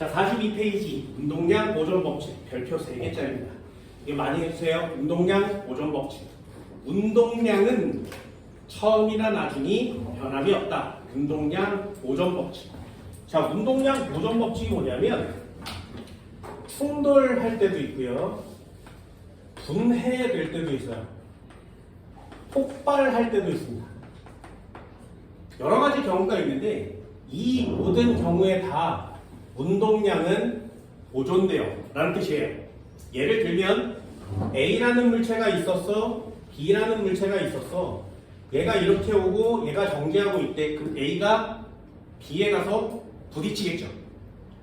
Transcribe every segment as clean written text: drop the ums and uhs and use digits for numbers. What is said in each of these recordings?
자, 42페이지 운동량 보존 법칙 별표 3개짜리입니다. 이게 많이 해주세요. 운동량 보존 법칙. 운동량은 처음이나 나중이 변함이 없다. 운동량 보존 법칙. 자, 운동량 보존 법칙이 뭐냐면 충돌할 때도 있고요. 분해될 때도 있어요. 폭발할 때도 있습니다. 여러 가지 경우가 있는데 이 모든 경우에 다 운동량은 보존돼요 라는 뜻이에요. 예를 들면 A라는 물체가 있었어, B라는 물체가 있었어. 얘가 이렇게 오고 얘가 정지하고 있대. 그럼 A가 B에 가서 부딪히겠죠.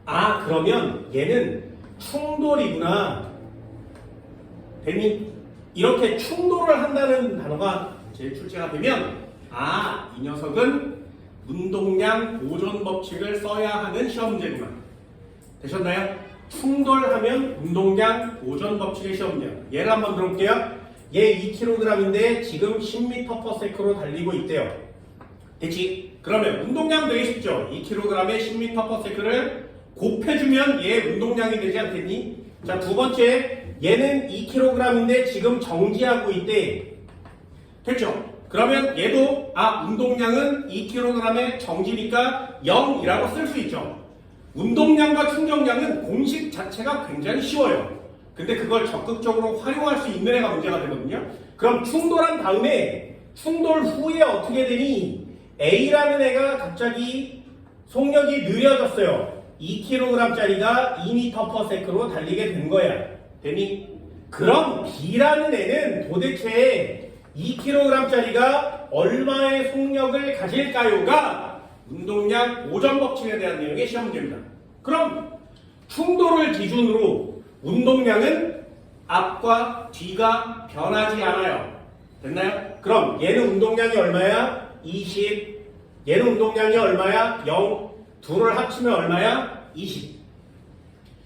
아, 그러면 얘는 충돌이구나. 뱀이 이렇게 충돌을 한다는 단어가 제 출제가 되면 아, 이 녀석은 운동량 보존 법칙을 써야 하는 시험 문제구나. 되셨나요? 충돌하면 운동량 보존 법칙의 시험 문제. 예를 한번 들어볼게요. 얘 2kg인데 지금 10m/s로 달리고 있대요. 됐지? 그러면 운동량 되게 쉽죠? 2kg에 10m/s를 곱해주면 얘 운동량이 되지 않겠니? 자, 두 번째, 얘는 2kg인데 지금 정지하고 있대. 됐죠? 그러면 얘도 운동량은 2kg의 정지니까 0이라고 쓸 수 있죠. 운동량과 충격량은 공식 자체가 굉장히 쉬워요. 근데 그걸 적극적으로 활용할 수 있는 애가 문제가 되거든요. 그럼 충돌한 다음에 충돌 후에 어떻게 되니? A라는 애가 갑자기 속력이 느려졌어요. 2kg짜리가 2m/s로 달리게 된 거야. 되니? 그럼 B라는 애는 도대체 2kg짜리가 얼마의 속력을 가질까요가 운동량 보존 법칙에 대한 내용의 시험 문제입니다. 그럼 충돌을 기준으로 운동량은 앞과 뒤가 변하지 않아요. 됐나요? 그럼 얘는 운동량이 얼마야? 20. 얘는 운동량이 얼마야? 0. 둘을 합치면 얼마야? 20.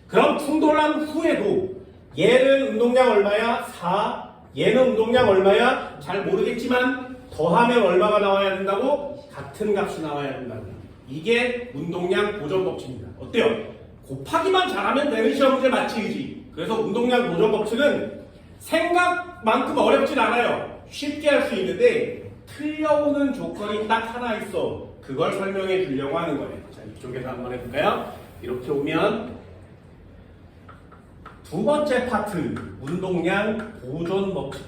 그럼 충돌한 후에도 얘는 운동량 얼마야? 4. 얘는 운동량 얼마야? 잘 모르겠지만 더하면 얼마가 나와야 된다고? 같은 값이 나와야 된다고. 이게 운동량 보존 법칙입니다. 어때요? 곱하기만 잘하면 되는 시험 문제 맞지, 그지? 그래서 운동량 보존 법칙은 생각만큼 어렵진 않아요. 쉽게 할 수 있는데 틀려오는 조건이 딱 하나 있어. 그걸 설명해 주려고 하는 거예요. 자, 이쪽에서 한번 해볼까요? 이렇게 오면 두 번째 파트, 운동량 보존 법칙.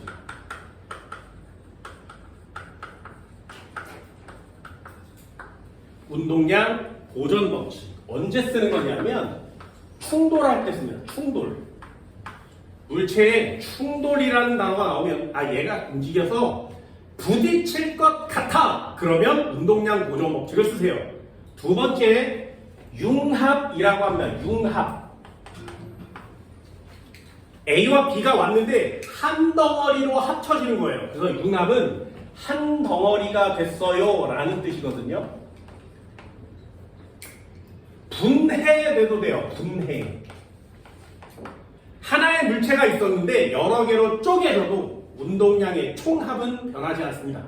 운동량 보존 법칙. 언제 쓰는 거냐면 충돌할 때 씁니다. 충돌. 물체에 충돌이라는 단어가 나오면 얘가 움직여서 부딪힐 것 같아. 그러면 운동량 보존 법칙을 쓰세요. 두 번째, 융합이라고 합니다. 융합. A와 B가 왔는데 한 덩어리로 합쳐지는 거예요. 그래서 융합은 한 덩어리가 됐어요 라는 뜻이거든요. 분해돼도 돼요. 분해. 하나의 물체가 있었는데 여러 개로 쪼개져도 운동량의 총합은 변하지 않습니다.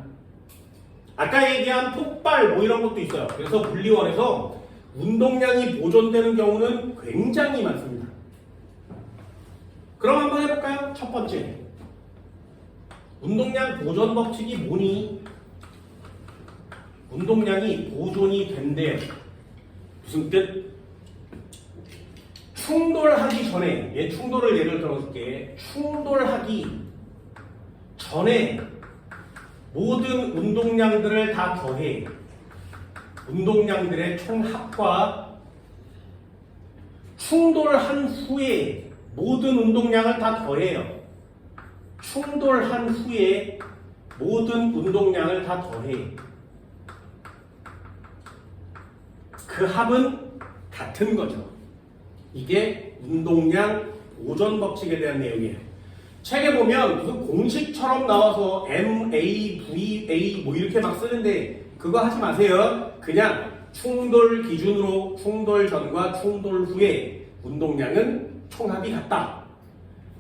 아까 얘기한 폭발 이런 것도 있어요. 그래서 물리원에서 운동량이 보존되는 경우는 굉장히 많습니다. 그럼 한번 해볼까요? 첫 번째, 운동량 보존 법칙이 뭐니? 운동량이 보존이 된대요. 무슨 뜻? 충돌하기 전에, 얘 충돌을 예를 들어줄게. 충돌하기 전에 모든 운동량들을 다 더해. 운동량들의 총합과 충돌한 후에 모든 운동량을 다 더해요. 충돌한 후에 모든 운동량을 다 더해. 그 합은 같은 거죠. 이게 운동량 보존 법칙에 대한 내용이에요. 책에 보면 무슨 공식처럼 나와서 MA, VA 이렇게 막 쓰는데 그거 하지 마세요. 그냥 충돌 기준으로 충돌 전과 충돌 후에 운동량은 총합이 같다.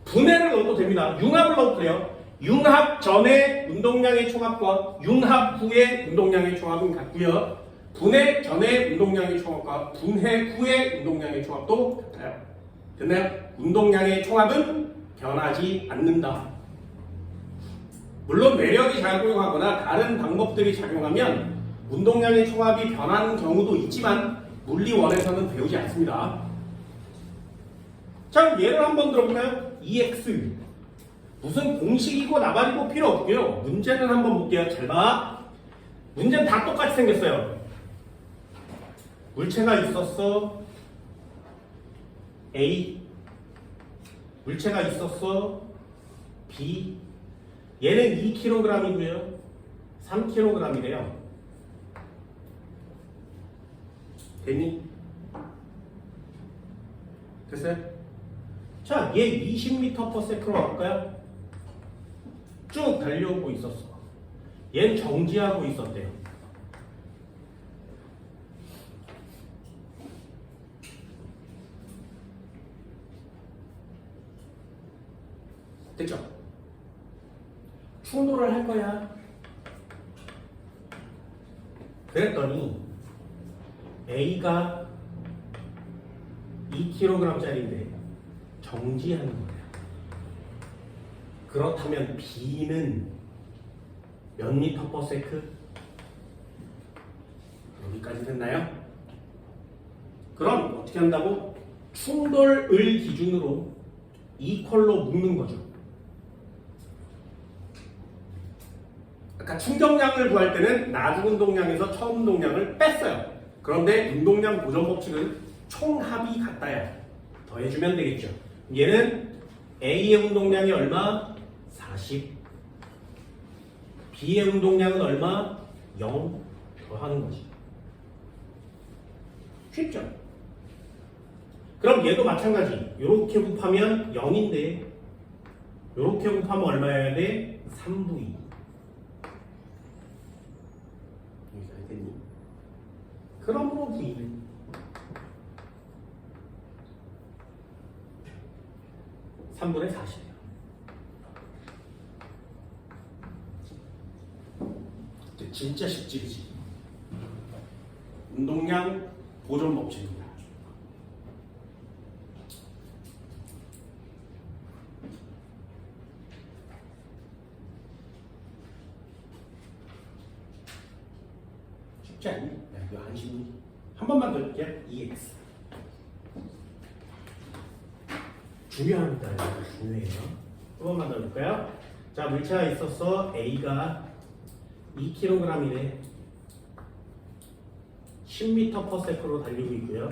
분해를 넣어도 됩니다. 융합을 넣어도 돼요. 융합 전에 운동량의 총합과 융합 후에 운동량의 총합은 같고요. 분해 전의 운동량의 총합과 분해 후의 운동량의 총합도 같아요. 됐나요? 운동량의 총합은 변하지 않는다. 물론 외력이 작용하거나 다른 방법들이 작용하면 운동량의 총합이 변하는 경우도 있지만 물리원에서는 배우지 않습니다. 자, 예를 한번 들어볼까요? EX 무슨 공식이고 나발이고 필요 없고요. 문제는 한번 볼게요. 잘 봐. 문제는 다 똑같이 생겼어요. 물체가 있었어. A. 물체가 있었어. B. 얘는 2kg이고요. 3kg이래요. 됐니? 됐어요? 자, 얘 20m/s로 갈까요? 쭉 달려오고 있었어. 얘는 정지하고 있었대요. 됐죠? 충돌을 할 거야. 그랬더니 A가 2kg짜리인데 정지하는 거야. 그렇다면 B는 몇 m/s? 여기까지 됐나요? 그럼 어떻게 한다고? 충돌을 기준으로 이퀄로 묶는 거죠. 아까 충격량을 구할 때는 나중 운동량에서 처음 운동량을 뺐어요. 그런데 운동량 보존 법칙은 총합이 같다야. 더해주면 되겠죠. 얘는 A의 운동량이 얼마? 40. B의 운동량은 얼마? 0 더하는 거지. 쉽죠? 그럼 얘도 마찬가지. 이렇게 곱하면 0인데 이렇게 곱하면 얼마여야 돼? 3분의 2. 여기까지 됐니? 그러므로 V는 3분의 40이에요. 진짜 쉽지, 그치? 운동량 보존 법칙입니다. 쉽지 않니? 야, 이거 안심이. 한 번만 더 해볼게요. EX. 중요합니다. 이거 중요해요. 한 번만 더 해볼까요? 자, 물체가 있었어. A가 2kg이래. 10m/s로 달리고 있고요.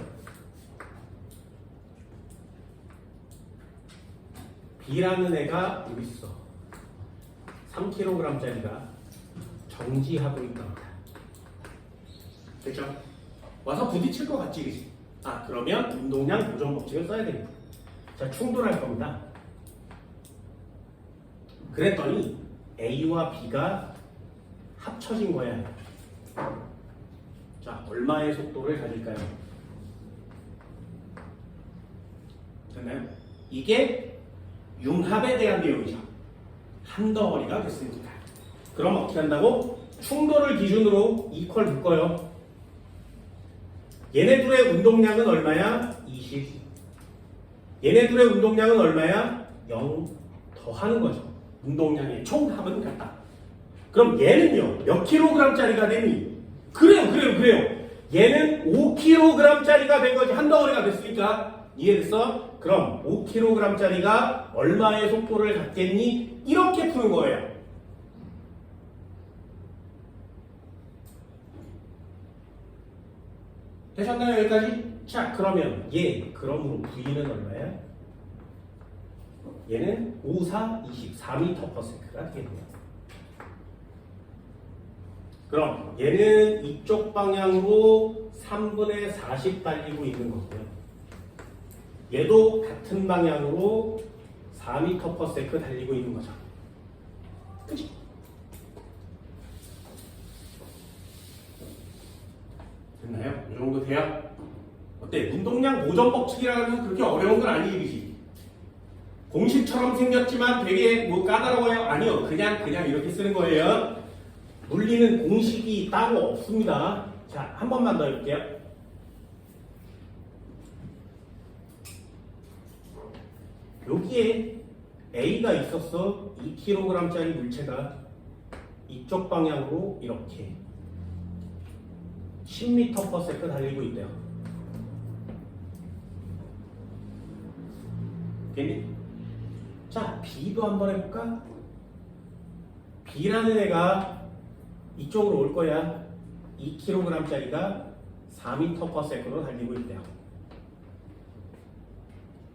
B라는 애가 여기 있어. 3kg짜리가 정지하고 있답니다. 됐죠? 와서 부딪힐 것 같지, 그치? 아, 그러면 운동량 보존 법칙을 써야 됩니다. 자, 충돌할 겁니다. 그랬더니 A와 B가 합쳐진 거야. 자, 얼마의 속도를 가질까요? 됐나요? 이게 융합에 대한 내용이죠. 한 덩어리가 됐으니까. 그럼 어떻게 한다고? 충돌을 기준으로 이퀄 묶어요. 얘네 둘의 운동량은 얼마야? 20. 얘네 둘의 운동량은 얼마야? 0 더하는 거죠. 운동량의 총합은 같다. 그럼 얘는요, 몇 킬로그램짜리가 되니? 그래요. 얘는 5kg짜리가 된 거지. 한 덩어리가 됐으니까. 이해됐어? 그럼 5kg짜리가 얼마의 속도를 갖겠니? 이렇게 푸는 거예요. 되셨나요? 여기까지? 자, 그러면 그러므로 V는 얼마야? 얘는 5, 4, 20, 4m/s가 되겠네요. 그럼 얘는 이쪽 방향으로 3분의 40 달리고 있는 거고요. 얘도 같은 방향으로 4m/s 달리고 있는 거죠. 그치? 됐나요? 이 정도 돼요? 어때? 운동량 보존 법칙이라는 건 그렇게 어려운 건 아니지, 그치? 공식처럼 생겼지만 되게 뭐 까다로워요? 아니요. 그냥 이렇게 쓰는 거예요. 물리는 공식이 따로 없습니다. 자, 한 번만 더 해볼게요. 여기에 A가 있었어. 2kg짜리 물체가 이쪽 방향으로 이렇게 10m/s 달리고 있대요. 됐니? 자, B도 한번 해볼까? B라는 애가 이쪽으로 올 거야. 2kg짜리가 4m/s로 달리고 있대요.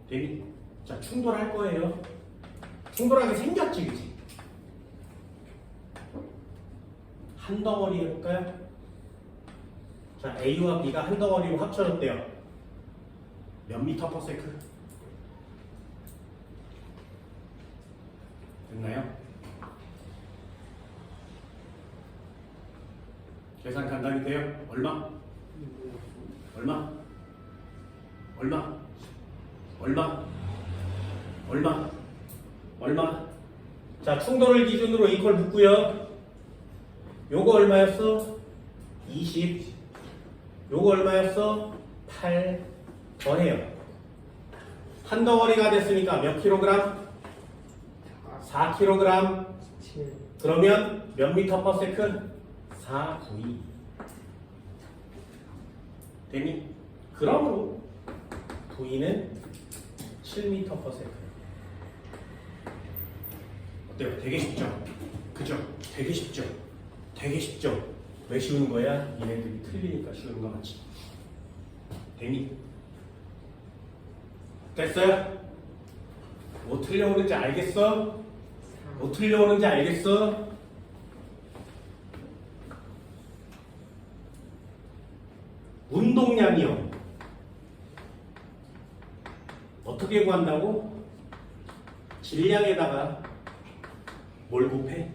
됐니? 자, 충돌할 거예요. 충돌하게 생겼지, 그치? 한 덩어리 해볼까요? 자, A와 B가 한 덩어리로 합쳐졌대요. 몇 m/s? 됐나요? 계산 간단히 돼요? 얼마? 얼마? 얼마? 얼마? 얼마? 얼마? 자, 충돌을 기준으로 이퀄 붙고요. 요거 얼마였어? 20. 요거 얼마였어? 8. 더해요. 한 덩어리가 됐으니까 몇 킬로그램? 4kg. 그러면 몇 m/s? 4V. 됐니? 그러므로 V는 7m/s. 어때요? 되게 쉽죠? 그죠? 되게 쉽죠? 되게 쉽죠? 왜 쉬운 거야? 얘네들이 틀리니까 쉬운 거 맞지? 됐니? 됐어요? 뭐 틀려오는지 알겠어? 뭐 틀려오는지 알겠어? 운동량이요. 어떻게 구한다고? 질량에다가 뭘 곱해?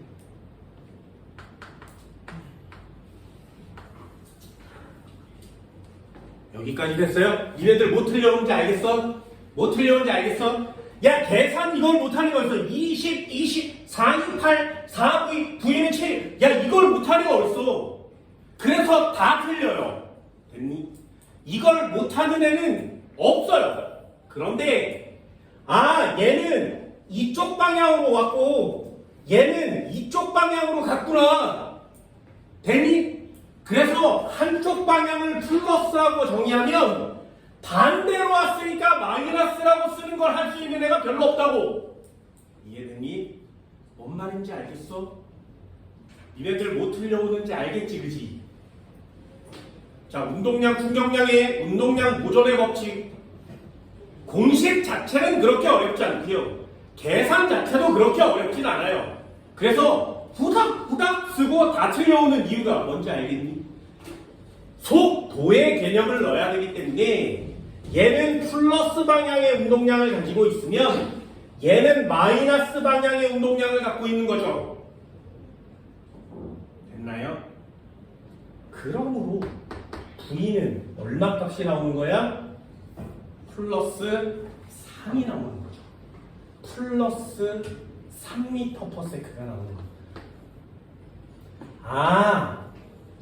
여기까지 됐어요? 니네들 뭐 틀려오는지 알겠어? 뭐 틀려오는지 알겠어? 야, 계산 이걸 못하는 거였어. 20, 4, 6, 8, 4, 9, 9는 7. 야, 이걸 못하는 거 어딨어? 그래서 다 틀려요. 됐니? 이걸 못하는 애는 없어요. 그런데 얘는 이쪽 방향으로 왔고 얘는 이쪽 방향으로 갔구나. 됐니? 그래서 한쪽 방향을 플러스라고 정의하면 반대로 왔으니까 마이너스라고 쓰는 걸 할 수 있는 애가 별로 없다고. 이해됐니? 뭔 말인지 알겠어? 니네들 뭐 틀려오는지 알겠지, 그지? 자, 운동량, 충격량의 운동량 보존의 법칙. 공식 자체는 그렇게 어렵지 않고요. 계산 자체도 그렇게 어렵진 않아요. 그래서 후닥후닥 쓰고 다 틀려오는 이유가 뭔지 알겠니? 속도의 개념을 넣어야 되기 때문에 얘는 플러스 방향의 운동량을 가지고 있으면 얘는 마이너스 방향의 운동량을 갖고 있는 거죠. 됐나요? 그러므로 V는 얼마 값이 나오는 거야? 플러스 3이 나오는 거죠. 플러스 3m/s가 나오는 거야.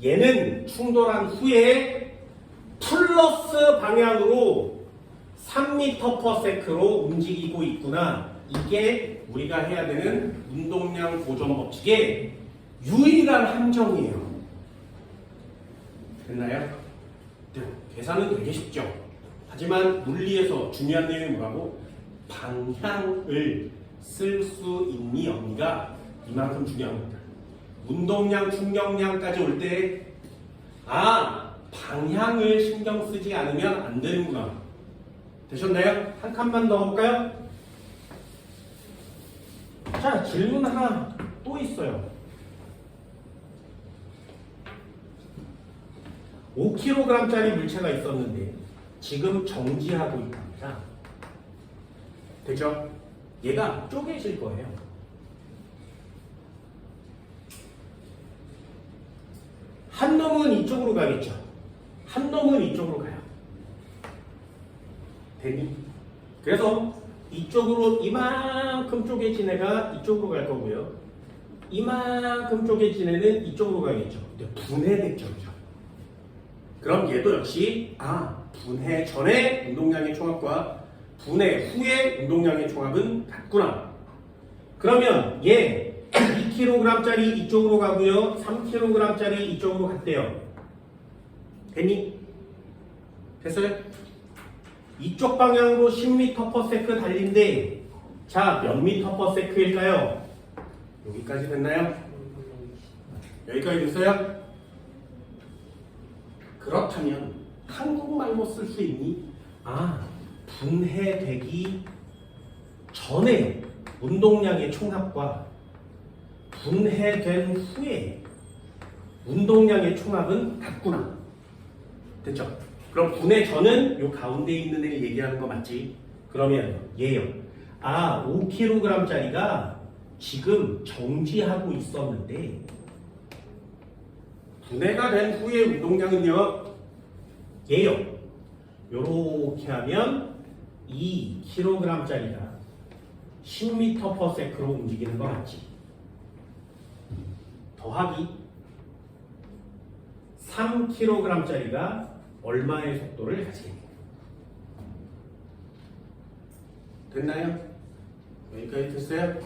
얘는 충돌한 후에 플러스 방향으로 3m/s로 움직이고 있구나. 이게 우리가 해야 되는 운동량 보존 법칙의 유일한 함정이에요. 됐나요? 계산은 되게 쉽죠. 하지만 물리에서 중요한 내용이 뭐라고? 방향을 쓸 수 있니 없니가 이만큼 중요합니다. 운동량, 충격량까지 올 때 방향을 신경 쓰지 않으면 안 되는구나. 되셨나요? 한 칸만 더 볼까요? 자, 질문 하나 또 있어요. 5kg짜리 물체가 있었는데 지금 정지하고 있답니다. 되죠? 얘가 쪼개질 거예요. 한 놈은 이쪽으로 가겠죠. 한 놈은 이쪽으로 가요. 됐니? 그래서 이쪽으로 이만큼 쪼개진 애가 이쪽으로 갈 거고요. 이만큼 쪼개진 애는 이쪽으로 가겠죠. 근데 분해됐죠. 그죠? 그럼 얘도 역시 분해 전의 운동량의 총합과 분해 후의 운동량의 총합은 같구나. 그러면 얘 2kg짜리 이쪽으로 가고요. 3kg짜리 이쪽으로 갔대요. 됐니? 됐어요? 이쪽 방향으로 10m/s 달린데 자, 몇 m/s일까요? 여기까지 됐나요? 여기까지 됐어요? 그렇다면 한국말로 쓸 수 있니? 분해되기 전에 운동량의 총합과 분해된 후에 운동량의 총합은 같구나. 됐죠? 그럼 분해 전은 요 가운데 있는 애 얘기하는 거 맞지? 그러면 얘요. 5kg짜리가 지금 정지하고 있었는데 분해가 된 후의 운동량은요. 얘요. 요렇게 하면 2kg짜리가 10m/s로 움직이는 거 맞지? 더하기 3kg짜리가 얼마의 속도를 가지겠냐? 됐나요? 여기까지 됐어요?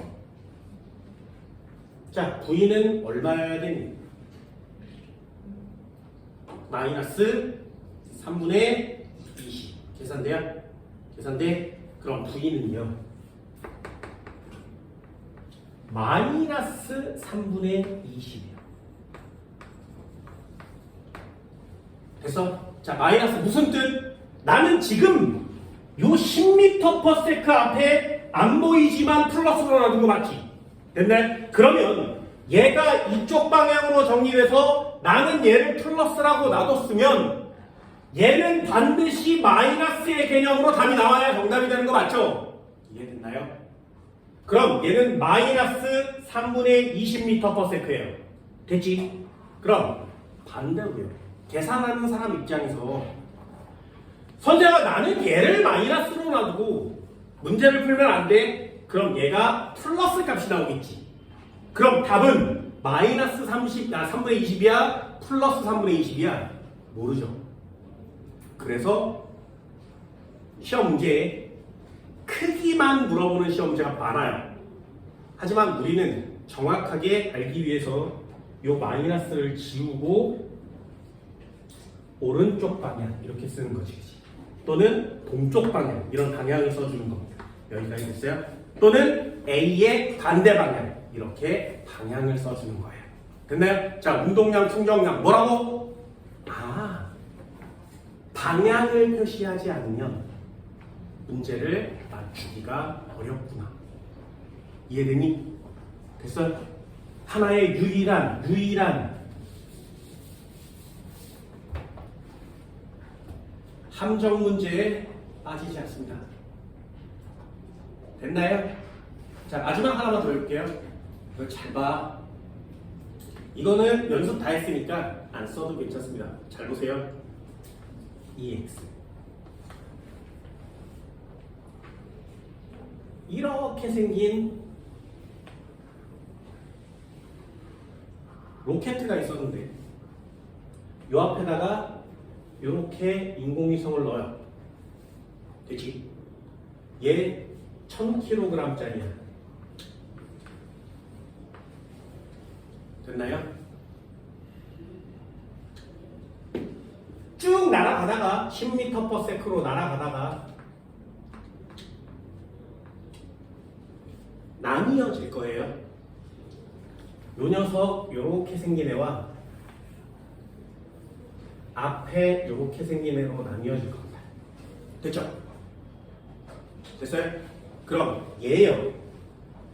자, V는 얼마여야 되니? 마이너스 3분의 20 계산돼요? 계산돼? 그럼 V는요 마이너스 3분의 20이요. 됐어? 자, 마이너스 무슨 뜻? 나는 지금 요 10m/s 앞에 안 보이지만 플러스로 놔둔 거 맞지? 됐네? 그러면 얘가 이쪽 방향으로 정리돼서 나는 얘를 플러스라고 놔뒀으면 얘는 반드시 마이너스의 개념으로 답이 나와야 정답이 되는 거 맞죠? 이해됐나요? 그럼 얘는 마이너스 3분의 20m/s예요. 됐지? 그럼 반대로요. 계산하는 사람 입장에서 선생아 나는 얘를 마이너스로 놔두고 문제를 풀면 안 돼? 그럼 얘가 플러스 값이 나오겠지. 그럼 답은 마이너스 3분의 20이야? 플러스 3분의 20이야? 모르죠. 그래서 시험 문제에 크기만 물어보는 시험 문제가 많아요. 하지만 우리는 정확하게 알기 위해서 이 마이너스를 지우고 오른쪽 방향 이렇게 쓰는 거지. 또는 동쪽 방향 이런 방향을 써주는 겁니다. 여기까지 됐어요? 또는 A의 반대 방향 이렇게 방향을 써주는 거예요. 됐나요? 자, 운동량, 충정량 뭐라고? 방향을 표시하지 않으면 문제를 맞추기가 어렵구나. 이해되니? 됐어요? 하나의 유일한 함정 문제에 빠지지 않습니다. 됐나요? 자, 마지막 하나만 더 해볼게요. 이걸 잘 봐. 이거는 연습 다 했으니까 안 써도 괜찮습니다. 잘 보세요. EX 이렇게 생긴 로켓가 있었는데 요 앞에다가 이렇게 인공위성을 넣어요. 되지? 얘 1000kg짜리야. 됐나요? 쭉 날아가다가 10m/s로 날아가다가 나뉘어질 거예요. 요 녀석 요렇게 생긴 애와 앞에 요렇게 생긴 애로 나뉘어질 겁니다. 됐죠? 됐어요? 그럼 얘요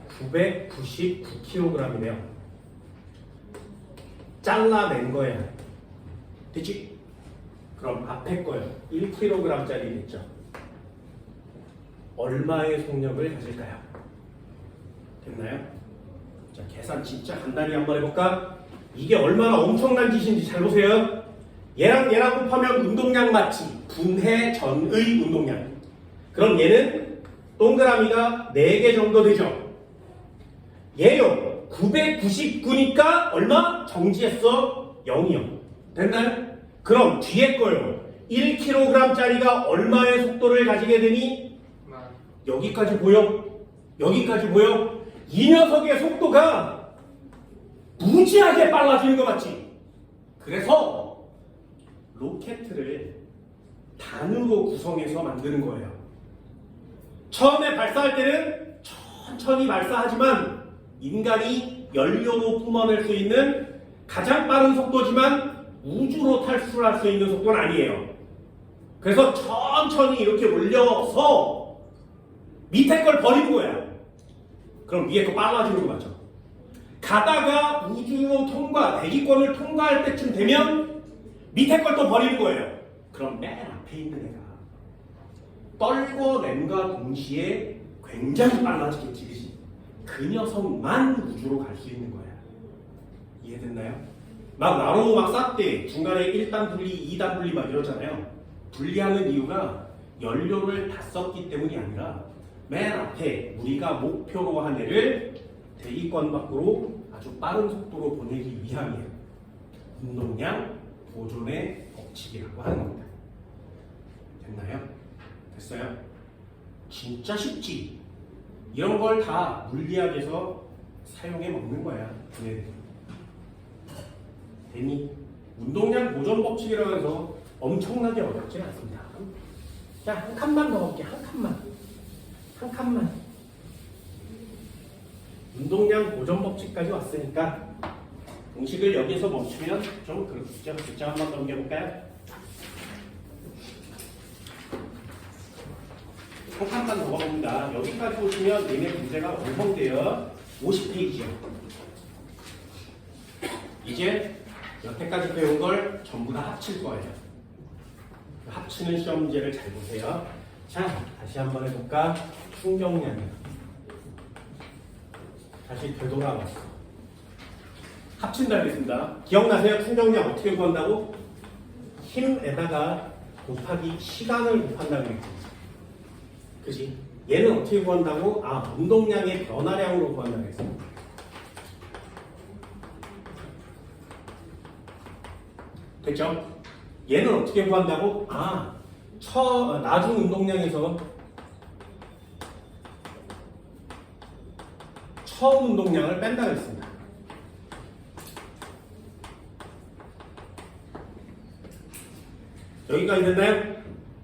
999kg이네요. 잘라낸 거예요. 됐지? 그럼 앞에 거요 1kg짜리 됐죠? 얼마의 속력을 가질까요? 됐나요? 자, 계산 진짜 간단히 한번 해볼까? 이게 얼마나 엄청난 짓인지 잘 보세요. 얘랑 곱하면 운동량 맞지? 분해 전의 운동량. 그럼 얘는 동그라미가 4개 정도 되죠? 얘요 999니까 얼마? 정지했어? 0이요. 됐나요? 그럼 뒤에 거요. 1kg짜리가 얼마의 속도를 가지게 되니? 여기까지 보여? 여기까지 보여? 이 녀석의 속도가 무지하게 빨라지는 거 맞지? 그래서 로켓을 단으로 구성해서 만드는 거예요. 처음에 발사할 때는 천천히 발사하지만 인간이 연료로 뿜어낼 수 있는 가장 빠른 속도지만 우주로 탈출할 수 있는 속도는 아니에요. 그래서 천천히 이렇게 올려서 밑에 걸 버리는 거야. 그럼 위에 거 빨라지는 거 맞죠? 가다가 우주로 대기권을 통과할 때쯤 되면 밑에 걸 또 버리는 거예요. 그럼 맨 앞에 있는 애가 떨궈냄과 동시에 굉장히 빨라지겠지, 그치? 그 녀석만 우주로 갈 수 있는 거야. 이해됐나요? 막 나로 막 쌌대. 중간에 1단 분리, 2단 분리 막 이러잖아요. 분리하는 이유가 연료를 다 썼기 때문이 아니라 맨 앞에 우리가 목표로 한 애를 대기권 밖으로 아주 빠른 속도로 보내기 위함이에요. 운동량 보존의 법칙이라고 하는 겁니다. 됐나요? 됐어요? 진짜 쉽지? 이런 걸 다 물리학에서 사용해 먹는 거야. 네. 되니? 운동량 보존 법칙이라고 해서 엄청나게 어렵지는 않습니다. 자, 한 칸만 더 볼게. 한 칸만. 운동량 보존 법칙까지 왔으니까 공식을 여기서 멈추면 좀 그렇죠. 숫자 한번 넘겨볼까요? 한 칸만 더 봅니다. 여기까지 보시면 얘네 문제가 완성되어 50페이지요. 이제 여태까지 배운 걸 전부 다 합칠 거예요. 합치는 시험 문제를 잘 보세요. 자, 다시 한번 해볼까? 충격량이요. 다시 되돌아왔어. 합친다 하겠습니다. 기억나세요? 충격량 어떻게 구한다고? 힘에다가 곱하기 시간을 곱한다는 거지. 그치? 얘는 어떻게 구한다고? 운동량의 변화량으로 구한다고 했어. 됐죠? 얘는 어떻게 구한다고? 나중 운동량에서 처음 운동량을 뺀다고 했습니다. 여기까지 됐나요?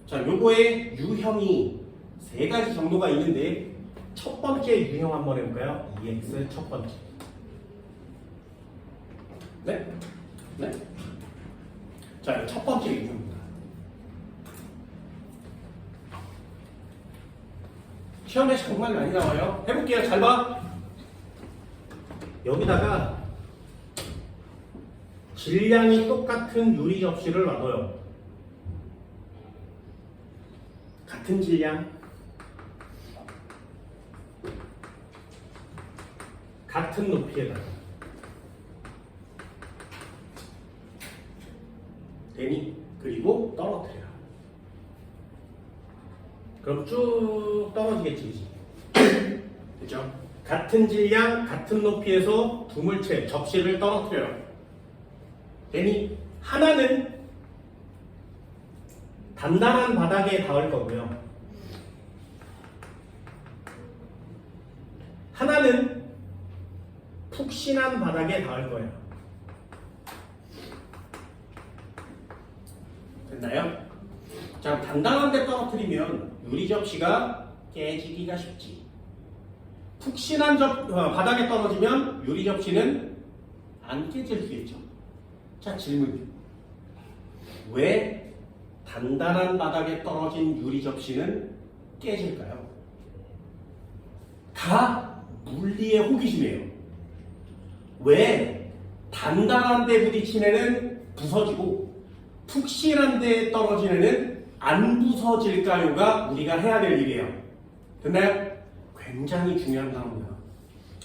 자, 요거의 유형이 세 가지 정도가 있는데 첫 번째 유형 한번 해볼까요? EX 첫 번째. 네? 자, 첫 번째 유형입니다. 시험에 정말 많이 나와요. 해볼게요. 잘 봐. 여기다가 질량이 똑같은 유리 접시를 놔둬요. 같은 질량, 같은 높이에다가 되니? 그리고 떨어뜨려. 그럼 쭉 떨어지겠지. 그죠? 같은 질량, 같은 높이에서 두 물체, 접시를 떨어뜨려요. 되니? 하나는 단단한 바닥에 닿을 거고요. 하나는 푹신한 바닥에 닿을 거예요. 됐나요? 자, 단단한 데 떨어뜨리면 유리 접시가 깨지기가 쉽지. 푹신한 바닥에 떨어지면 유리 접시는 안 깨질 수 있죠. 자, 질문. 왜 단단한 바닥에 떨어진 유리 접시는 깨질까요? 다 물리의 호기심이에요. 왜 단단한 데 부딪힌 애는 부서지고 푹신한 데에 떨어진 애는 안 부서질까요가 우리가 해야 될 일이에요. 됐나요? 굉장히 중요한 단어입니다.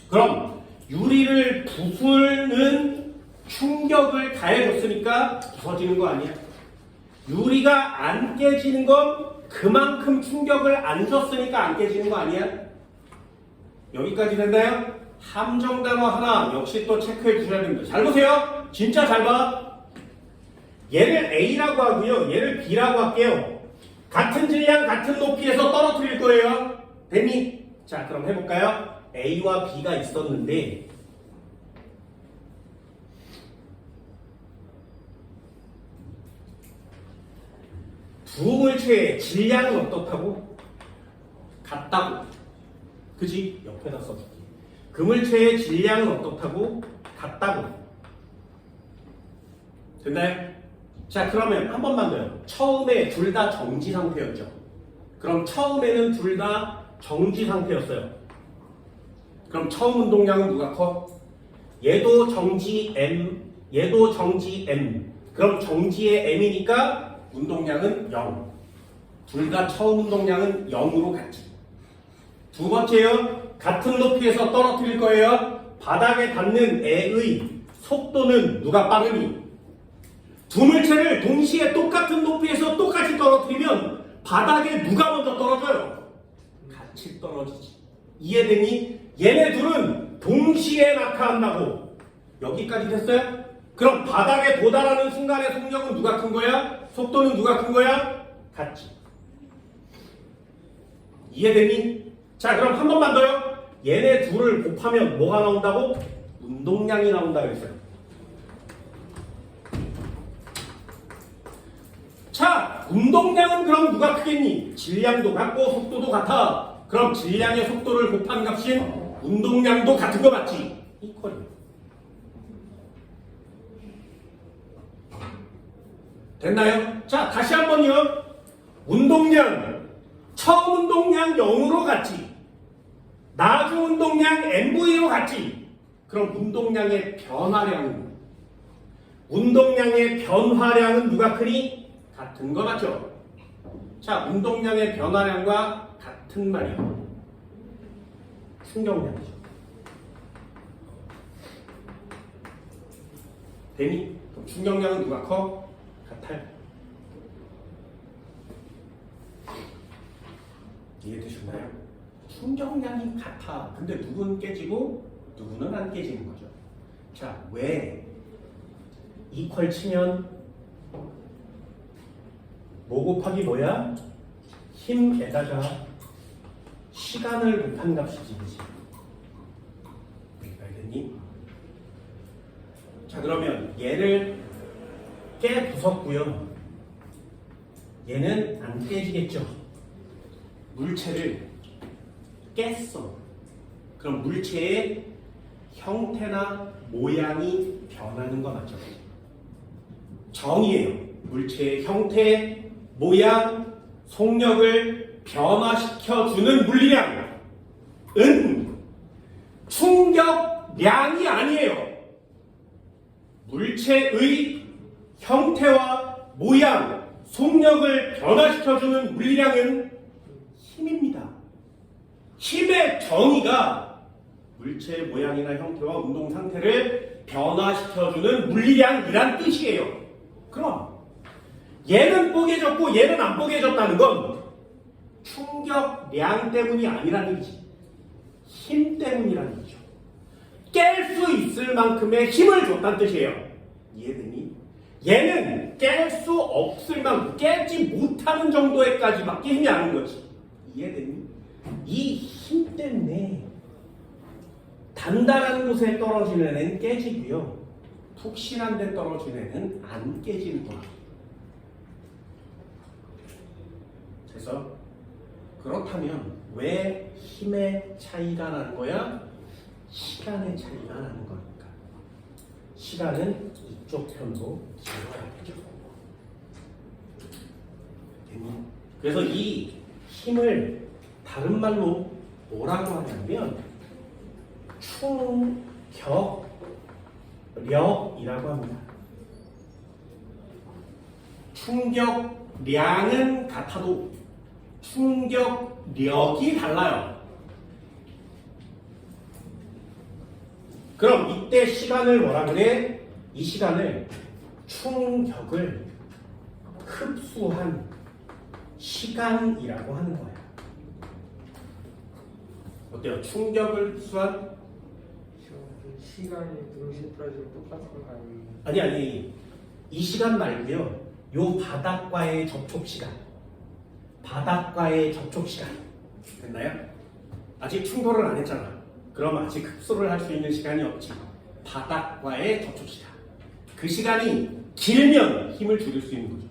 그럼 유리를 부수는 충격을 가해줬으니까 부서지는 거 아니야? 유리가 안 깨지는 건 그만큼 충격을 안 줬으니까 안 깨지는 거 아니야? 여기까지 됐나요? 함정 단어 하나 역시 또 체크해 주셔야 됩니다. 잘 보세요. 진짜 잘 봐. 얘를 A라고 하고요. 얘를 B라고 할게요. 같은 질량, 같은 높이에서 떨어뜨릴 거예요. 됐니? 자, 그럼 해볼까요? A와 B가 있었는데 두 물체의 질량은 어떻다고? 같다고. 그지? 옆에다 써줄게. 그 물체의 질량은 어떻다고? 같다고. 됐나요? 자, 그러면 한 번만 더요. 처음에 둘 다 정지 상태였죠. 그럼 처음에는 둘 다 정지 상태였어요. 그럼 처음 운동량은 누가 커? 얘도 정지 M, 얘도 정지 M. 그럼 정지의 M이니까 운동량은 0. 둘 다 처음 운동량은 0으로 같지. 두 번째요. 같은 높이에서 떨어뜨릴 거예요. 바닥에 닿는 애의 속도는 누가 빠르니? 두 물체를 동시에 똑같은 높이에서 똑같이 떨어뜨리면 바닥에 누가 먼저 떨어져요? 같이 떨어지지. 이해되니? 얘네 둘은 동시에 낙하한다고. 여기까지 됐어요? 그럼 바닥에 도달하는 순간의 속력은 누가 큰 거야? 속도는 누가 큰 거야? 같지. 이해되니? 자, 그럼 한 번만 더요. 얘네 둘을 곱하면 뭐가 나온다고? 운동량이 나온다 그랬어요. 자, 운동량은 그럼 누가 크겠니? 질량도 같고 속도도 같아. 그럼 질량의 속도를 곱한 값인 운동량도 같은 거 맞지? 이퀄이. 됐나요? 자, 다시 한번요. 운동량, 처음 운동량 0으로 같지. 나중 운동량 MV로 같지. 그럼 운동량의 변화량은 누가 크니? 같은 거 맞죠? 자, 운동량의 변화량과 같은 말이요. 충격량이죠. 되니? 그럼 충격량은 누가 커? 같아요. 이해되셨나요? 충격량이 같아. 근데 누구는 깨지고 누구는 안 깨지는 거죠. 자, 왜 이퀄 치면 뭐 곱하기 뭐야? 힘에다가 시간을 곱한 값이지, 그치? 알겠니? 자, 그러면 얘를 깨부쉈고요. 얘는 안 깨지겠죠. 물체를 깼어. 그럼 물체의 형태나 모양이 변하는 거 맞죠? 정의예요. 물체의 형태, 모양, 속력을 변화시켜주는 물리량은 충격량이 아니에요. 물체의 형태와 모양, 속력을 변화시켜주는 물리량은 힘입니다. 힘의 정의가 물체의 모양이나 형태와 운동 상태를 변화시켜주는 물리량이란 뜻이에요. 그럼 얘는 뽀개졌고 얘는 안 뽀개졌다는 건 충격량 때문이 아니라는 얘기지. 힘 때문이라는 얘기죠. 깰 수 있을 만큼의 힘을 줬다는 뜻이에요. 이해되니? 얘는 깰 수 없을 만큼 깨지 못하는 정도에까지밖에 힘이 안 오는 거지. 이해되니? 이 힘 때문에 단단한 곳에 떨어지는 애는 깨지고요. 푹신한 데 떨어지는 애는 안 깨지는 거야. 그래서 그렇다면 왜 힘의 차이가 나는 거야? 시간의 차이가 나는 거니까. 시간은 이쪽 편으로 지워야겠죠. 그래서 이 힘을 다른 말로 뭐라고 하냐면 충격력이라고 합니다. 충격량은 같아도 충격력이 달라요. 그럼 이때 시간을 뭐라 그래? 이 시간을 충격을 흡수한 시간이라고 하는 거예요. 어때요? 충격을 흡수한? 시간이 동시에 떨어지면 똑같은 거 아니에요? 아니 이 시간 말고요. 요 바닥과의 접촉 시간. 바닥과의 접촉 시간. 됐나요? 아직 충돌을 안 했잖아. 그럼 아직 흡수를 할 수 있는 시간이 없지. 바닥과의 접촉 시간. 그 시간이 길면 힘을 줄일 수 있는 거죠.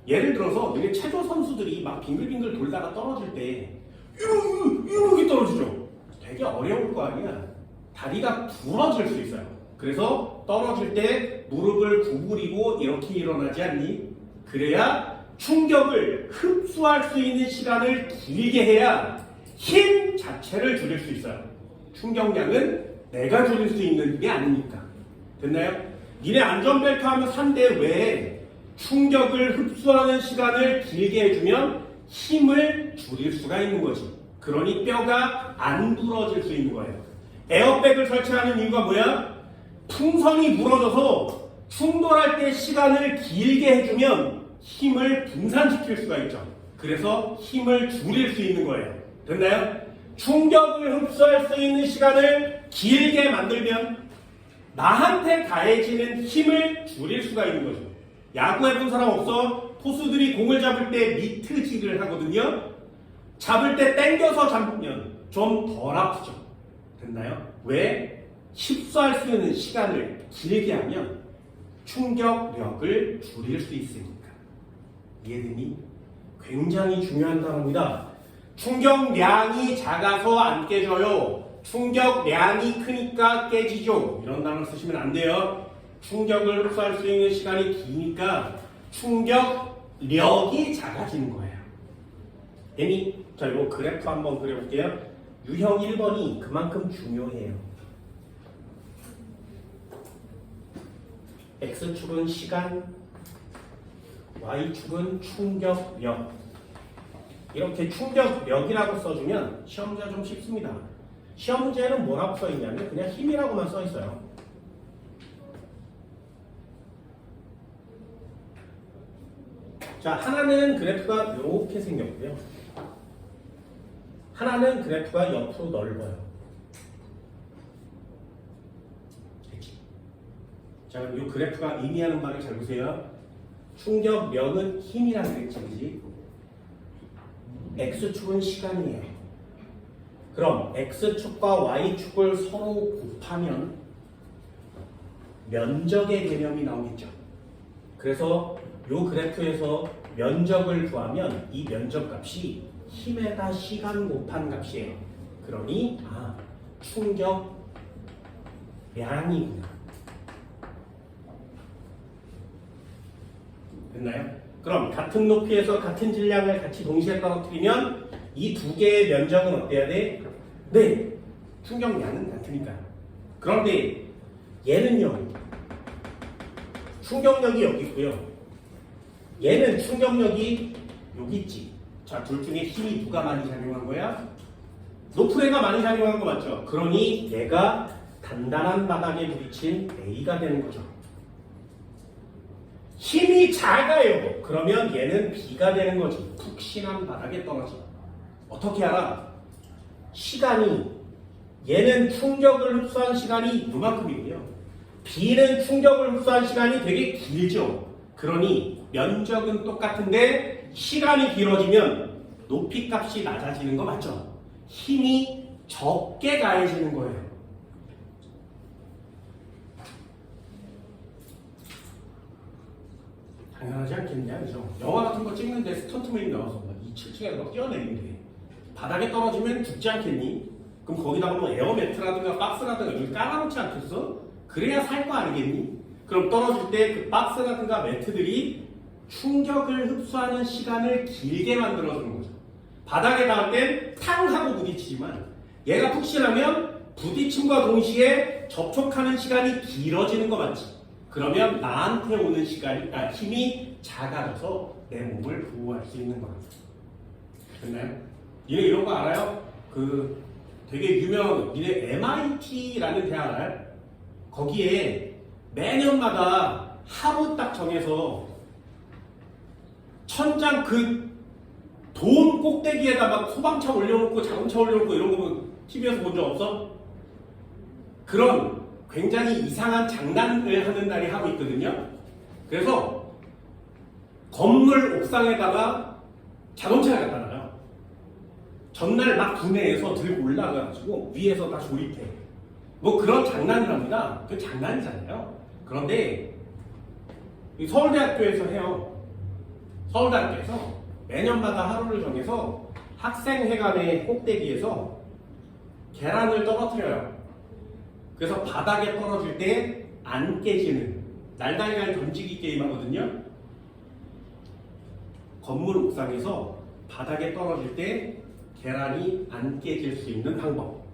예를 들어서 우리 체조 선수들이 막 빙글빙글 돌다가 떨어질 때 이렇게 떨어지죠. 되게 어려울 거 아니야. 다리가 부러질 수 있어요. 그래서 떨어질 때 무릎을 구부리고 이렇게 일어나지 않니? 그래야 충격을 흡수할 수 있는 시간을 길게 해야 힘 자체를 줄일 수 있어요. 충격량은 내가 줄일 수 있는 게 아니니까. 됐나요? 니네 안전벨트 하면 산데 왜 충격을 흡수하는 시간을 길게 해주면 힘을 줄일 수가 있는 거지. 그러니 뼈가 안 부러질 수 있는 거예요. 에어백을 설치하는 이유가 뭐야? 풍선이 부러져서 충돌할 때 시간을 길게 해주면 힘을 분산시킬 수가 있죠. 그래서 힘을 줄일 수 있는 거예요. 됐나요? 충격을 흡수할 수 있는 시간을 길게 만들면 나한테 가해지는 힘을 줄일 수가 있는 거죠. 야구 해본 사람 없어? 포수들이 공을 잡을 때 미트질을 하거든요. 잡을 때 당겨서 잡으면 좀 덜 아프죠. 됐나요? 왜? 흡수할 수 있는 시간을 길게 하면 충격력을 줄일 수 있으니까. 이해되니? 굉장히 중요한 단어입니다. 충격량이 작아서 안 깨져요. 충격량이 크니까 깨지죠. 이런 단어 쓰시면 안 돼요. 충격을 흡수할 수 있는 시간이 기니까 충격력이 작아지는 거예요. 애니, 자, 요 그래프 한번 그려볼게요. 유형 1번이 그만큼 중요해요. X축은 시간, Y축은 충격력. 이렇게 충격력이라고 써주면 시험 문제가 좀 쉽습니다. 시험 문제는 뭐라고 써있냐면 그냥 힘이라고만 써있어요. 자, 하나는 그래프가 이렇게 생겼고요. 하나는 그래프가 옆으로 넓어요. 됐지? 자, 이 그래프가 의미하는 바를 잘 보세요. 충격력은 힘이라는 거겠지, 그지? X축은 시간이에요. 그럼 X축과 Y축을 서로 곱하면 면적의 개념이 나오겠죠. 그래서 이 그래프에서 면적을 구하면 이 면적 값이 힘에다 시간 곱한 값이에요. 그러니 충격량이구나. 됐나요? 그럼 같은 높이에서 같은 질량을 같이 동시에 떨어뜨리면 이 두 개의 면적은 어때야 돼? 네, 충격량은 같으니까. 그런데 얘는요, 충격력이 여기 있고요. 얘는 충격력이 여기 있지. 자, 둘 중에 힘이 누가 많이 작용한 거야? 높은 애가 많이 작용한 거 맞죠? 그러니 얘가 단단한 바닥에 부딪힌 A가 되는 거죠. 힘이 작아요. 그러면 얘는 B가 되는 거지. 푹신한 바닥에 떨어져. 어떻게 알아? 시간이, 얘는 충격을 흡수한 시간이 이만큼이고요. B는 충격을 흡수한 시간이 되게 길죠. 그러니 면적은 똑같은데 시간이 길어지면 높이 값이 낮아지는 거 맞죠? 힘이 적게 가해지는 거예요. 당연하지 않겠냐, 그죠? 영화 같은 거 찍는데 스턴트맨이 나와서 이 7층에서 막 뛰어내리는데 바닥에 떨어지면 죽지 않겠니? 그럼 거기다가 뭐 에어매트라든가 박스라든가 여기 깔아놓지 않겠어? 그래야 살 거 아니겠니? 그럼 떨어질 때 그 박스라든가 매트들이 충격을 흡수하는 시간을 길게 만들어주는 거죠. 바닥에 닿을 땐 탕 하고 부딪히지만 얘가 푹신하면 부딪힘과 동시에 접촉하는 시간이 길어지는 거 맞지? 그러면 나한테 오는 시간이, 힘이 작아져서 내 몸을 보호할 수 있는 거야. 됐나요? 니네 이런 거 알아요? 그 되게 유명한, 니네 MIT라는 대학 알아요? 거기에 매년마다 하루 딱 정해서 천장 그 돔 꼭대기에다 막 소방차 올려놓고 자동차 올려놓고 이런 거 TV에서 본 적 없어? 그런 굉장히 이상한 장난을 하는 날이 하고 있거든요. 그래서 건물 옥상에다가 자동차를 갖다 놔요. 전날 막 구매해서 들고 올라가가지고 위에서 다 조립해. 뭐 그런 장난을 합니다. 그 장난이잖아요. 그런데 이 서울대학교에서 해요. 서울대학교에서 매년마다 하루를 정해서 학생회관의 꼭대기에서 계란을 떨어뜨려요. 그래서 바닥에 떨어질 때 안 깨지는 날달걀 던지기 게임 하거든요. 건물 옥상에서 바닥에 떨어질 때 계란이 안 깨질 수 있는 방법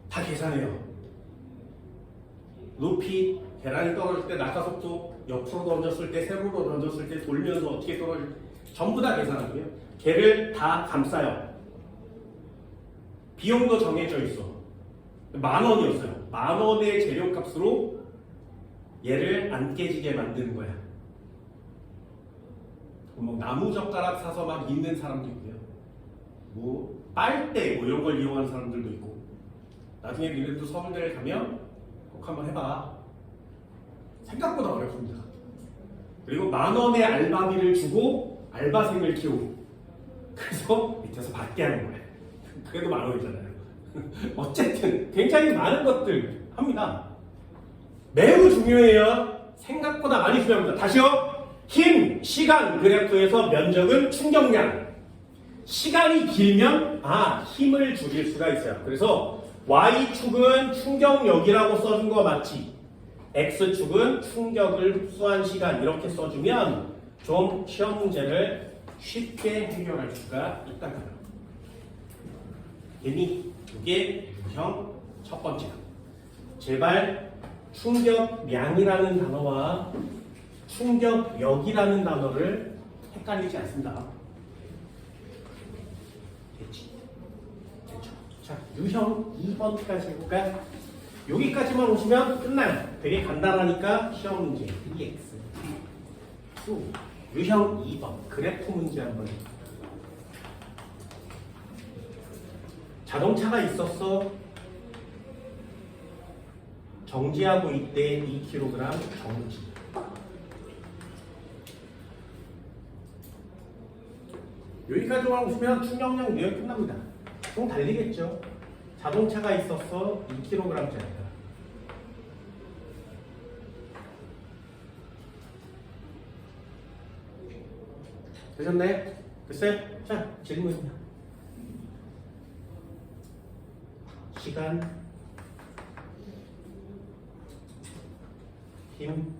다 계산해요. 높이, 계란이 떨어질 때 낙하속도, 옆으로 던졌을 때, 세로로 던졌을 때, 돌면서 어떻게 떨어질 전부 다 계산하고요. 걔를 다 감싸요. 비용도 정해져 있어. 10,000원이었어요. 10,000원의 재료값으로 얘를 안 깨지게 만드는 거야. 뭐 나무 젓가락 사서 막 있는 사람도 있고요. 뭐 빨대 뭐 이런 걸 이용하는 사람들도 있고. 나중에 니네도 서울대를 가면 꼭 한번 해봐. 생각보다 어렵습니다. 그리고 10,000원의 알바비를 주고 알바생을 키우고 그래서 밑에서 받게 하는 거예요. 그래도 10,000원이잖아요. 어쨌든 굉장히 많은 것들 합니다. 매우 중요해요. 생각보다 많이 중요합니다. 다시요. 힘, 시간 그래프에서 면적은 충격량. 시간이 길면 힘을 줄일 수가 있어요. 그래서 Y축은 충격력이라고 써준 거 맞지? X축은 충격을 흡수한 시간 이렇게 써주면 좀 시험 문제를 쉽게 해결할 수가 있다는 거예요. 괜히 이게 유형 첫 번째. 제발 충격량이라는 단어와 충격력이라는 단어를 헷갈리지 않습니다. 됐지? 됐죠? 자, 유형 2번까지 해볼까요? 여기까지만 오시면 끝나요. 되게 간단하니까 시험 문제 EX. 또 유형 2번 그래프 문제 한번. 자동차가 있었어. 정지하고 있대. 2kg 정지. 여기까지만 오시면 충격량 내역 끝납니다. 좀 달리겠죠. 자동차가 있었어. 2kg짜리다. 되셨나요? 됐어요? 자, 질문입니다. 시간, 힘,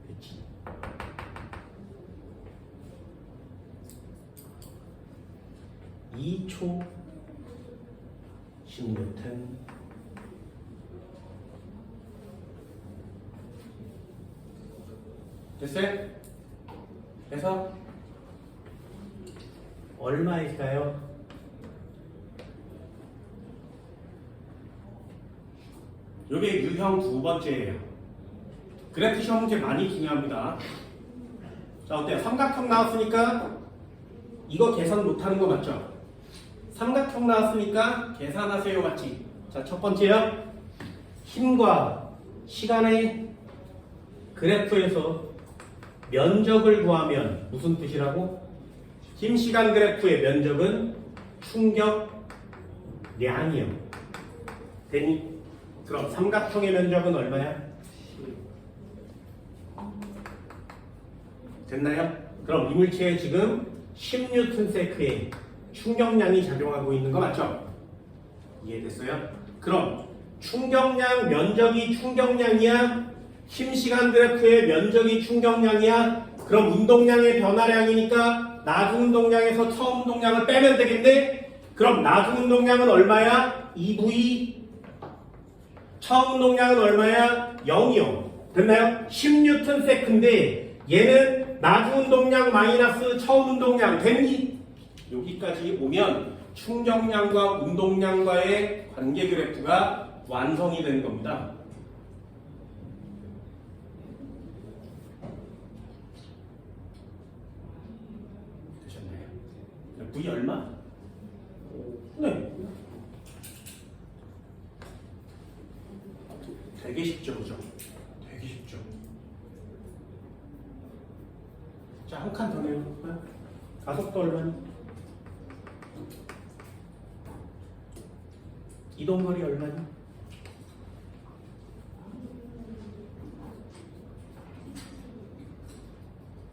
배치. (2초) 10뉴턴. 됐어요? 그래서 얼마일까요? 이게 유형 두 번째예요. 그래프 시험 문제 많이 중요합니다. 자, 어때요? 삼각형 나왔으니까 이거 계산 못하는 거 맞죠? 삼각형 나왔으니까 계산하세요 맞지? 자, 첫 번째요. 힘과 시간의 그래프에서 면적을 구하면 무슨 뜻이라고? 힘, 시간 그래프의 면적은 충격량이요. 되니? 그럼 삼각형의 면적은 얼마야? 됐나요? 그럼 이물체에 지금 10N의 충격량이 작용하고 있는 거 맞죠? 이해됐어요? 그럼 충격량 면적이 충격량이야? 힘, 시간 그래프의 면적이 충격량이야? 그럼 운동량의 변화량이니까 나중 운동량에서 처음 운동량을 빼면 되겠네? 그럼 나중 운동량은 얼마야? 2V. 처음 운동량은 얼마야? 0이요. 됐나요? 10N인데 얘는 나중 운동량 마이너스 처음 운동량 됐니? 여기까지 오면 충격량과 운동량과의 관계 그래프가 완성이 되는 겁니다. 되셨나요? V 얼마? 되게 쉽죠, 그죠? 되게 쉽죠. 자, 한 칸 더 내려볼까요? 가속도 얼마니? 이동거리 얼마니?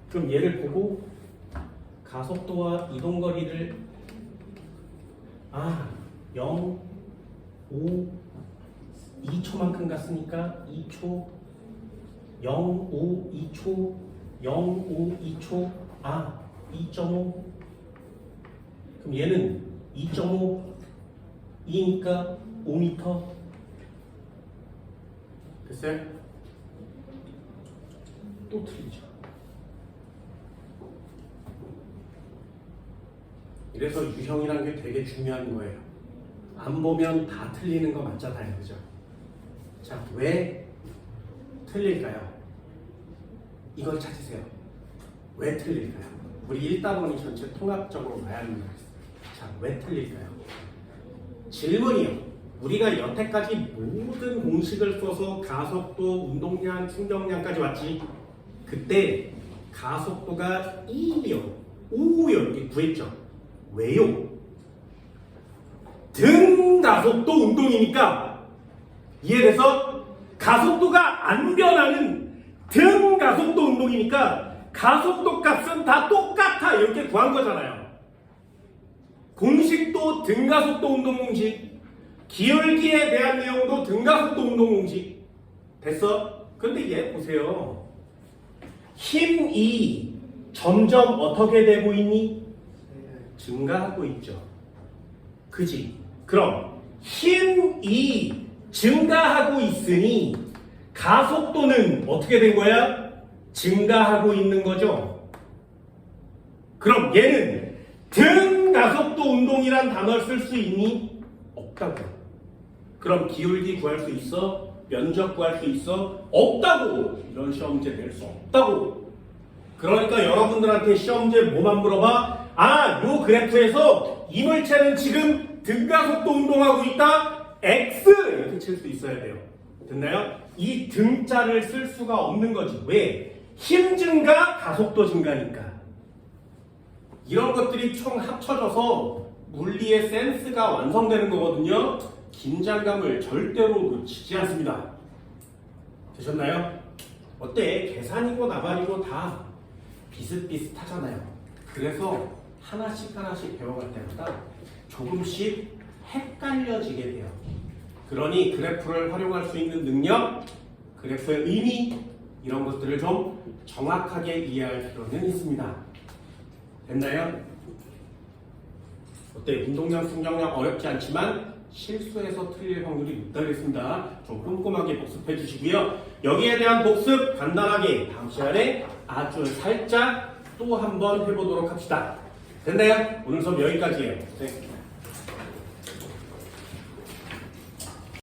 그럼 얘를 보고 가속도와 이동거리를 0, 5, 2초만큼 갔으니까 2초, 0, 5, 2초, 0, 5, 2초, 2.5. 그럼 얘는 2.5, 2니까 5m. 됐어요? 또 틀리죠. 이래서 유형이란 게 되게 중요한 거예요. 안 보면 다 틀리는 거 맞잖아요, 그죠? 자, 왜 틀릴까요? 이걸 찾으세요. 왜 틀릴까요? 우리 1단원이 전체 통합적으로 봐야 하는 거예요. 자, 왜 틀릴까요? 질문이요. 우리가 여태까지 모든 공식을 써서 가속도, 운동량, 충격량까지 왔지. 그때 가속도가 2요, 5요 이렇게 구했죠. 왜요? 등 가속도 운동이니까. 이해돼서? 가속도가 안 변하는 등 가속도 운동이니까 가속도 값은 다 똑같아 이렇게 구한 거잖아요. 공식도 등가속도 운동 공식, 기울기에 대한 내용도 등가속도 운동 공식. 됐어? 근데 얘 보세요. 힘이 점점 어떻게 되고 있니? 증가하고 있죠. 그지? 그럼 힘이 증가하고 있으니 가속도는 어떻게 된 거야? 증가하고 있는 거죠. 그럼 얘는 등가속도 운동이란 단어를 쓸 수 있니? 없다고. 그럼 기울기 구할 수 있어? 면적 구할 수 있어? 없다고. 이런 시험제 낼 수 없다고. 그러니까 여러분들한테 시험제 뭐만 물어봐? 요 그래프에서 이물체는 지금 등가속도 운동하고 있다? X! 이렇게 칠 수 있어야 돼요. 됐나요? 이 등자를 쓸 수가 없는 거지. 왜? 힘 증가, 가속도 증가니까. 이런 것들이 총 합쳐져서 물리의 센스가 완성되는 거거든요. 긴장감을 절대로 놓치지 않습니다. 되셨나요? 어때? 계산이고 나발이고 다 비슷비슷하잖아요. 그래서 하나씩 배워갈 때마다 조금씩 헷갈려지게 돼요. 그러니 그래프를 활용할 수 있는 능력, 그래프의 의미, 이런 것들을 좀 정확하게 이해할 필요는 있습니다. 됐나요? 어때? 운동량, 충격량 어렵지 않지만 실수해서 틀릴 확률이 높다겠습니다. 좀 꼼꼼하게 복습해 주시고요. 여기에 대한 복습 간단하게 다음 시간에 아주 살짝 또 한번 해보도록 합시다. 됐나요? 오늘 수업 여기까지예요. 네.